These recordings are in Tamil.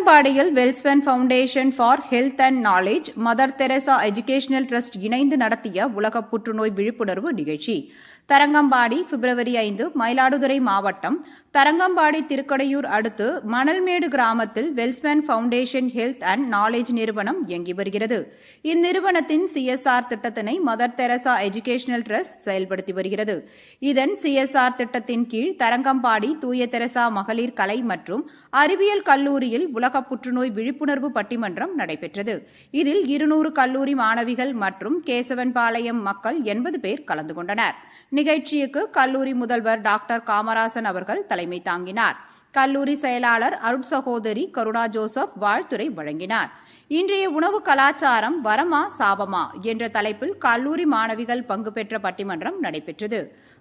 தரங்கம்பாடியில் வெல்ஸ்வென் foundation for health and knowledge, Mother Teresa educational trust இணைந்து நடத்திய உலக புற்றுநோய் விழிப்புணர்வு நிகழ்ச்சி. தரங்கம்பாடி பிப்ரவரி 5. மயிலாடுதுறை மாவட்டம் தரங்கம்பாடி திருக்கடையூர் அடுத்து மணல்மேடு கிராமத்தில் வெல்ஸ்வென் ஃபவுண்டேஷன் ஹெல்த் அண்ட் நாலேஜ் நிறுவனம் இயங்கி வருகிறது. இந்நிறுவனத்தின் CSR திட்டத்தினை மதர் தெரசா எஜுகேஷனல் ட்ரஸ்ட் செயல்படுத்தி வருகிறது. இதன் CSR திட்டத்தின் கீழ் தரங்கம்பாடி தூய தெரசா மகளிர் கலை மற்றும் அறிவியல் கல்லூரியில் உலக புற்றுநோய் விழிப்புணர்வு பட்டிமன்றம் நடைபெற்றது. இதில் 200 கல்லூரி மாணவிகள் மற்றும் கேசவன்பாளையம் மக்கள் 80 பேர் கலந்து கொண்டனர். நிகழ்ச்சிக்கு கல்லூரி முதல்வர் டாக்டர் காமராசன் அவர்கள் தலைமை தாங்கினார். கல்லூரி செயலாளர் அருட்சகோதரி கருணா ஜோசப் வாழ்த்துரை வழங்கினார். இன்றைய உணவு கலாச்சாரம் வரமா சாபமா என்ற தலைப்பில் கல்லூரி மாணவிகள் பங்கு பெற்ற பட்டிமன்றம் நடைபெற்றது.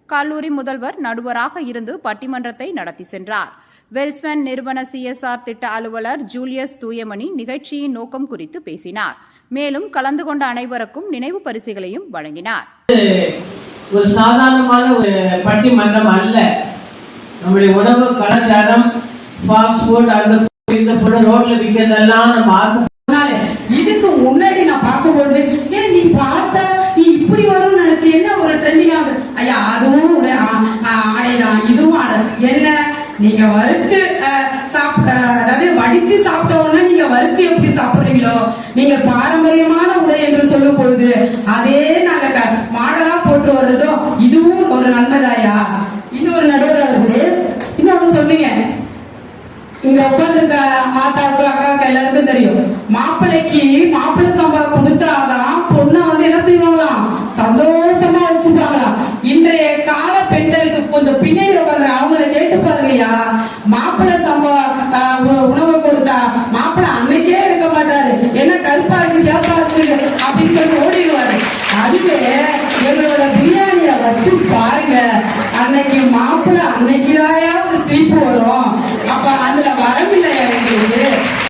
கல்லூரி முதல்வர் நடுவராக இருந்து பட்டிமன்றத்தை நடத்தி சென்றார். வெல்ஸ்வென் நிறுவன CSR திட்ட அலுவலர் ஜூலியஸ் தூயமணி நிகழ்ச்சியின் நோக்கம் குறித்து பேசினார். மேலும் கலந்து கொண்ட அனைவருக்கும் நினைவு பரிசுகளையும் வழங்கினார். ஒரு சாதாரணமான ஒரு பட்டிமன்றம் அல்ல. நம்முடைய உணவு கலாச்சாரம், ஃபாஸ்ட் ஃபுட், அந்த இந்த ஃபுட் ரோட்ல விற்கிறதெல்லாம் நம்ம ஆசை. இதுக்கு முன்னாடி நான் பார்க்கும்போது ஏன் நீ பார்த்தா நீ இப்படி வரும்னு நினைச்சு என்ன ஒரு ட்ரெண்டிங் ஆகுது. ஐயா அதுவும் ஆடைதான், இதுவும் ஆடை. என்ன நீங்க வறுத்து அதாவது வடிச்சு சாப்பிட்டோம்னா நீங்க வறுத்து எப்படி சாப்பிடுறீங்களோ, நீங்க பாரம்பரியமான உடை என்று சொல்லும் பொழுது அதே நாங்க மாடலா போட்டு வர்றதோ இதுவும் ஒரு நன்மைதாயா. இன்னொரு நடுவர் அவர்களே இன்னொன்னு சொன்னீங்க. இங்க உட்கார்ந்துருக்க ஆத்தாவுக்கு அக்காவுக்கு எல்லாருக்கும் தெரியும், மாப்பிள்ளை சம்பா கொடுத்தாதான் பொண்ணை என்ன செய்வாங்களாம், சந்தோஷமா வச்சுப்பாங்களாம். இன்றைய கால பெண்களுக்கு கொஞ்சம் பின்னாடி உட்கார்ந்து அவங்களை கேட்டு பாருங்கய்யா, மாப்பிள்ளை சம்பா உணவு கொடுத்தா மாப்பிள்ளை அன்னைக்கே இருக்க மாட்டாரு, என்ன கருப்பா இருக்கு சேப்பா இருக்கு அப்படின்னு சொல்லி ஓடிடுவாரு. அதுவே